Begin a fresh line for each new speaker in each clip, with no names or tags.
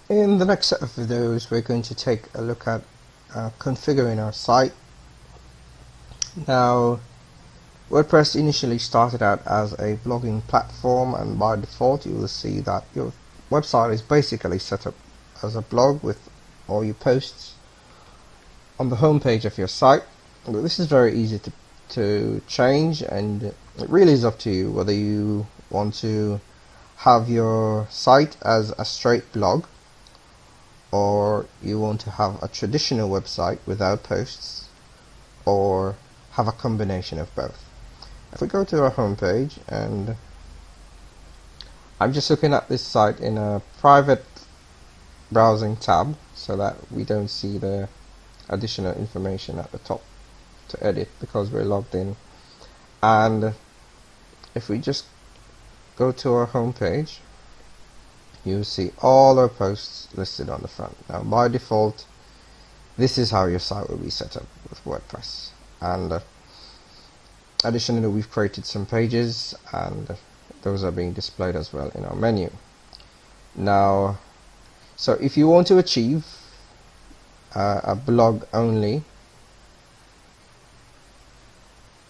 In the next set of videos, we're going to take a look at configuring our site. Now, WordPress initially started out as a blogging platform, and by default you will see that your website is basically set up as a blog with all your posts on the home page of your site. But this is very easy to change, and it really is up to you whether you want to have your site as a straight blog, or you want to have a traditional website without posts, or have a combination of both. If we go to our home page, and I'm just looking at this site in a private browsing tab so that we don't see the additional information at the top to edit because we're logged in. And if we just go to our home page, you'll see all our posts listed on the front. Now by default, this is how your site will be set up with WordPress. And additionally, we've created some pages, and those are being displayed as well in our menu. Now, so if you want to achieve a blog only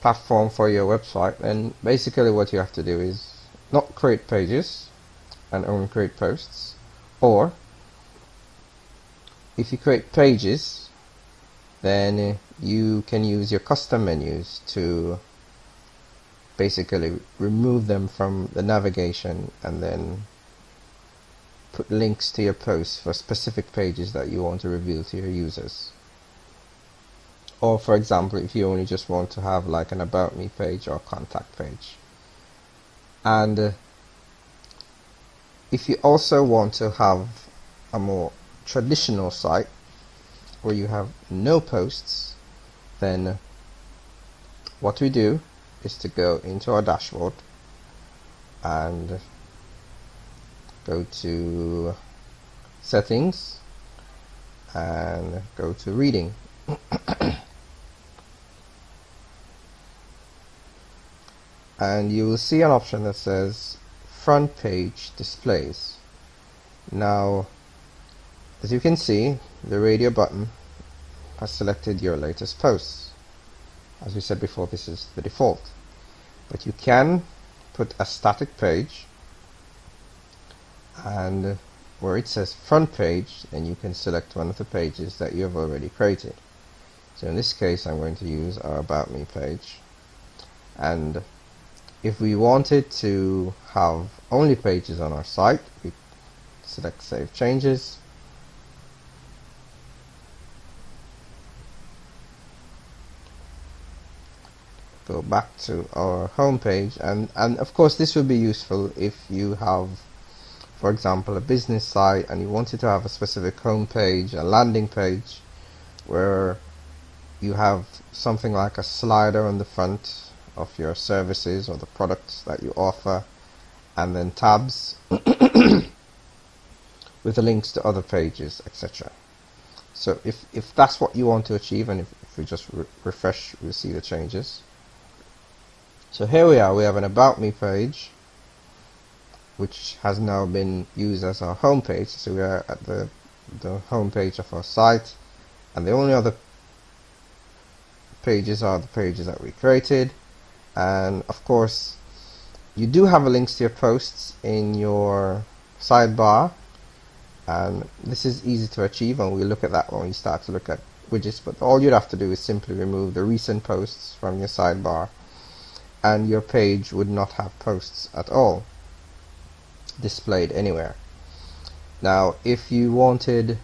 platform for your website, then basically what you have to do is not create pages and only create posts, or if you create pages, then you can use your custom menus to basically remove them from the navigation and then put links to your posts for specific pages that you want to reveal to your users. Or for example, if you only just want to have like an about me page or contact page. And if you also want to have a more traditional site where you have no posts, then what we do is to go into our dashboard and go to settings and go to reading. And you will see an option that says front page displays. Now, as you can see, the radio button has selected your latest posts. As we said before, this is the default, but you can put a static page, and where it says front page, then you can select one of the pages that you have already created. So in this case, I'm going to use our about me page. And if we wanted to have only pages on our site, we select save changes, go back to our home page, and of course this will be useful if you have, for example, a business site and you wanted to have a specific home page, a landing page, where you have something like a slider on the front of your services or the products that you offer, and then tabs with the links to other pages, etc. So if that's what you want to achieve, and if we just refresh, we'll see the changes. So here we are, we have an about me page which has now been used as our home page. So we are at the home page of our site, and the only other pages are the pages that we created. And of course you do have links to your posts in your sidebar, and this is easy to achieve, and we'll look at that when we start to look at widgets. But all you'd have to do is simply remove the recent posts from your sidebar, and your page would not have posts at all displayed anywhere. Now if you wanted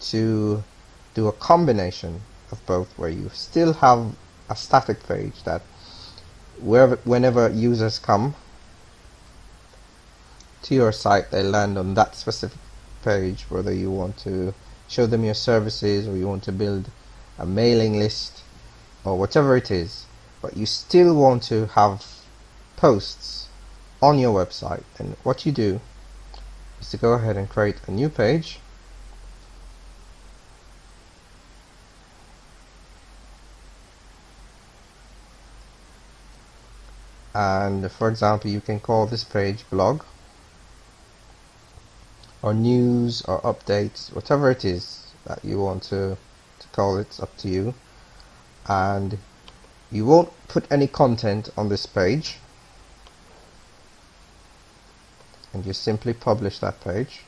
to do a combination of both, where you still have a static page that whenever users come to your site, they land on that specific page, whether you want to show them your services or you want to build a mailing list or whatever it is, but you still want to have posts on your website, and what you do is to go ahead and create a new page, and for example you can call this page blog, or news or updates, whatever it is that you want to call it, it's up to you. And you won't put any content on this page, and you simply publish that page.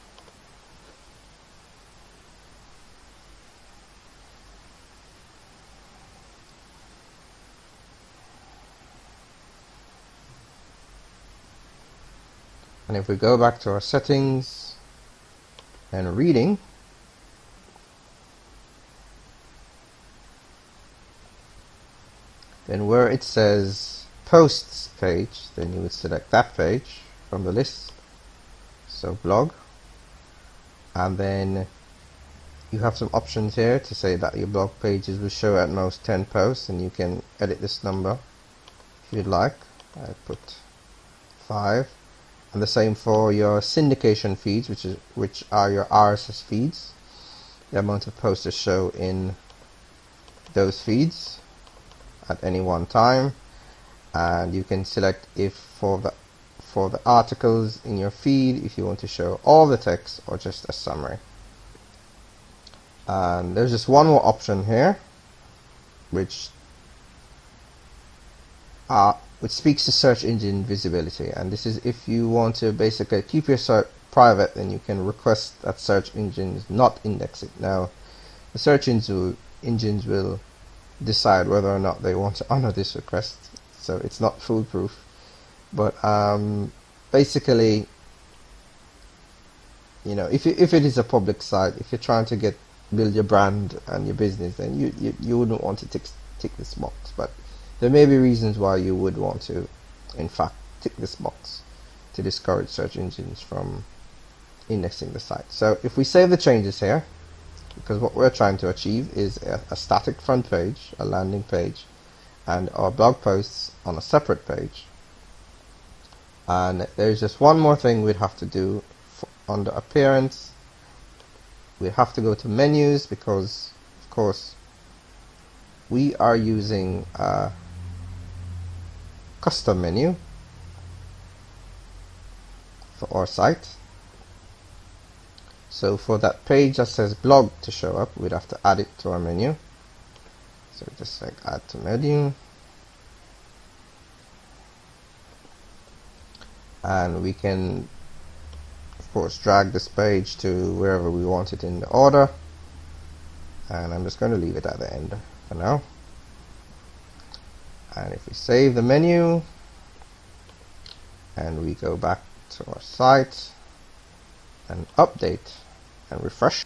And if we go back to our settings and reading, then where it says posts page, then you would select that page from the list, so blog, and then you have some options here to say that your blog pages will show at most 10 posts, and you can edit this number if you'd like. I put 5. And the same for your syndication feeds, which are your RSS feeds, the amount of posts to show in those feeds at any one time. And you can select if for the articles in your feed, if you want to show all the text or just a summary. And there's just one more option here, which speaks to search engine visibility, and this is if you want to basically keep your search private, then you can request that search engines not index it. Now, the search engines will decide whether or not they want to honor this request, so it's not foolproof. But basically, you know, if it is a public site, if you're trying to build your brand and your business, then you wouldn't want to tick this box. But there may be reasons why you would want to, in fact, tick this box to discourage search engines from indexing the site. So if we save the changes here, because what we're trying to achieve is a static front page, a landing page, and our blog posts on a separate page. And there's just one more thing we'd have to do under appearance. We'd have to go to menus, because of course we are using a custom menu for our site. So for that page that says blog to show up, we'd have to add it to our menu. So just like add to menu, and we can of course drag this page to wherever we want it in the order, and I'm just going to leave it at the end for now. And if we save the menu and we go back to our site and update and refresh,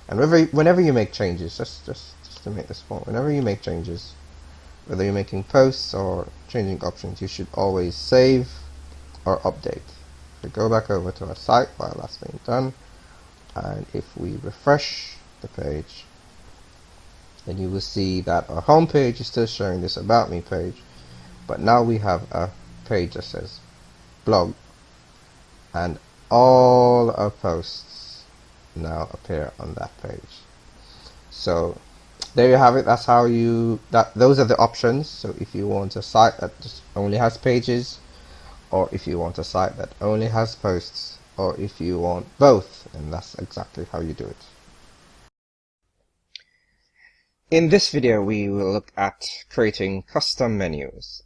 and whenever you make changes, just to make this point, whenever you make changes, whether you're making posts or changing options, you should always save or update. If we go back over to our site while that's being done, and if we refresh the page, then you will see that our home page is still showing this about me page, but now we have a page that says blog, and all our posts now appear on that page. So there you have it. That's how those are the options. So if you want a site that just only has pages, or if you want a site that only has posts, or if you want both, and that's exactly how you do it. In this video, we will look at creating custom menus.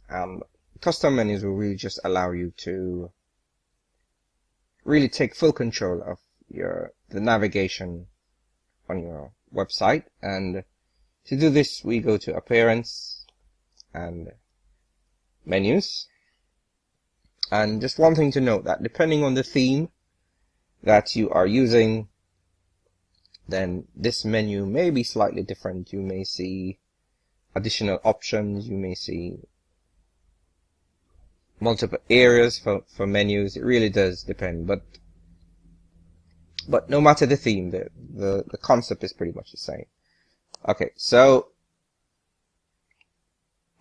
Custom menus will really just allow you to really take full control of the navigation on your website. And to do this, we go to Appearance and Menus. And just one thing to note, that depending on the theme that you are using, then this menu may be slightly different. You may see additional options, you may see multiple areas for menus. It really does depend, but no matter the theme, the concept is pretty much the same. Okay, so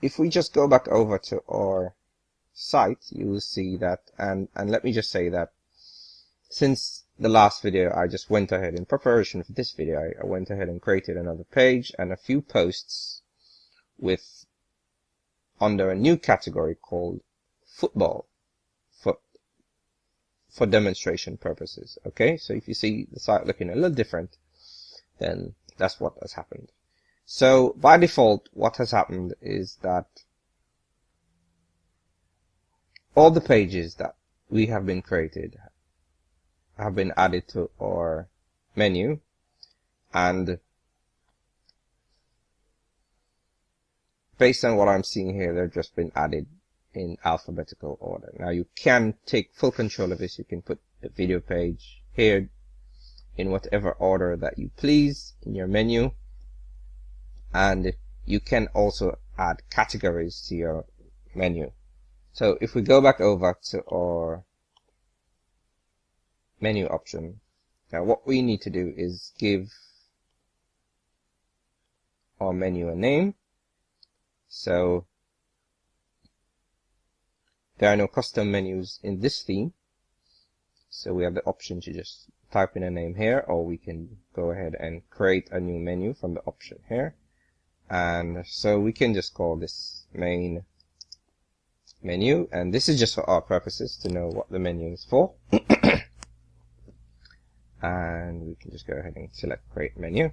if we just go back over to our site, you will see that, and let me just say that since the last video, I just went ahead, in preparation for this video, I went ahead and created another page and a few posts under a new category called football. for demonstration purposes. Okay, so if you see the site looking a little different, then that's what has happened. So by default, what has happened is that all the pages that we have been created have been added to our menu, and based on what I'm seeing here, they've just been added in alphabetical order. Now you can take full control of this. You can put the video page here in whatever order that you please in your menu, and you can also add categories to your menu. So if we go back over to our menu option, now what we need to do is give our menu a name. So there are no custom menus in this theme, so we have the option to just type in a name here, or we can go ahead and create a new menu from the option here. And so we can just call this main menu, and this is just for our purposes to know what the menu is for. And we can just go ahead and select create menu.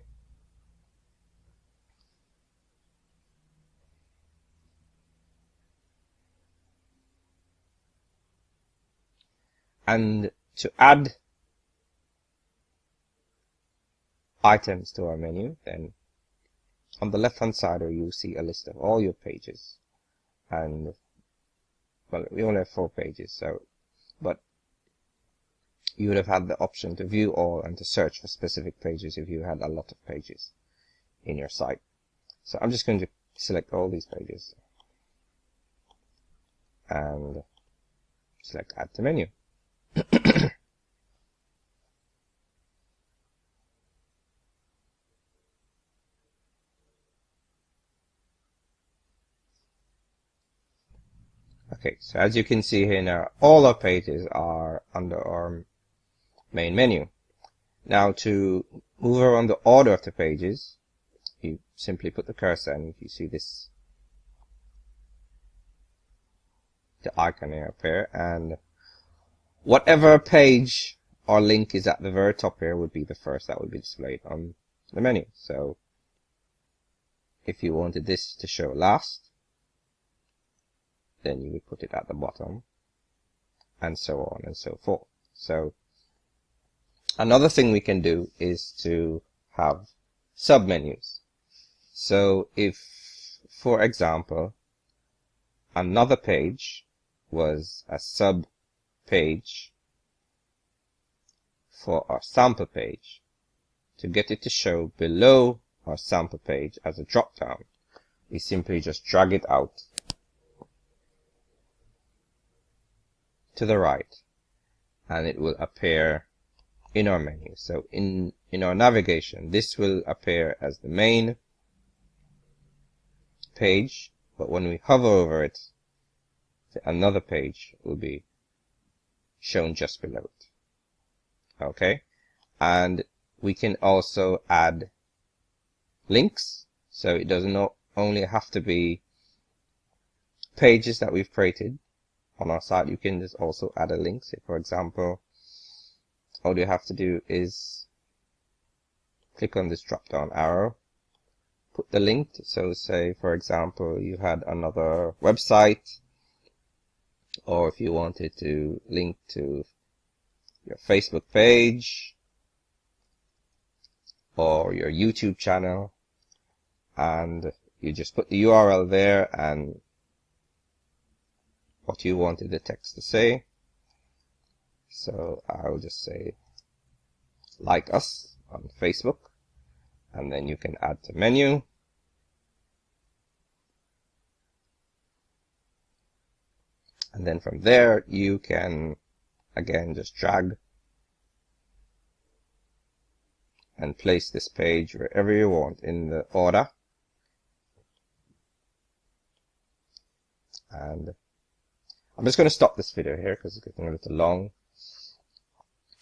And to add items to our menu, then on the left hand side you'll see a list of all your pages, and well, we only have 4 pages, so but you would have had the option to view all and to search for specific pages if you had a lot of pages in your site. So I'm just going to select all these pages and select add to menu. Okay, so as you can see here now, all our pages are under our main menu. Now to move around the order of the pages, you simply put the cursor, and if you see this, the icon here appear, and whatever page or link is at the very top here would be the first that would be displayed on the menu. So if you wanted this to show last, then you would put it at the bottom, and so on and so forth. So another thing we can do is to have submenus. So if, for example, another page was a sub page for our sample page, to get it to show below our sample page as a drop down, we simply just drag it out to the right, and it will appear in our menu. So in our navigation, this will appear as the main page, but when we hover over it, another page will be shown just below it. Okay, and we can also add links, so it doesn't only have to be pages that we've created on our site. You can just also add a link. Say, for example, all you have to do is click on this drop down arrow, put the link. So say, for example, you had another website, or if you wanted to link to your Facebook page or your YouTube channel, and you just put the URL there and what you wanted the text to say. So I'll just say like us on Facebook, and then you can add to menu, and then from there you can again just drag and place this page wherever you want in the order. And I'm just going to stop this video here because it's getting a little long,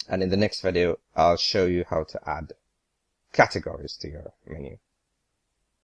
and in the next video I'll show you how to add categories to your menu.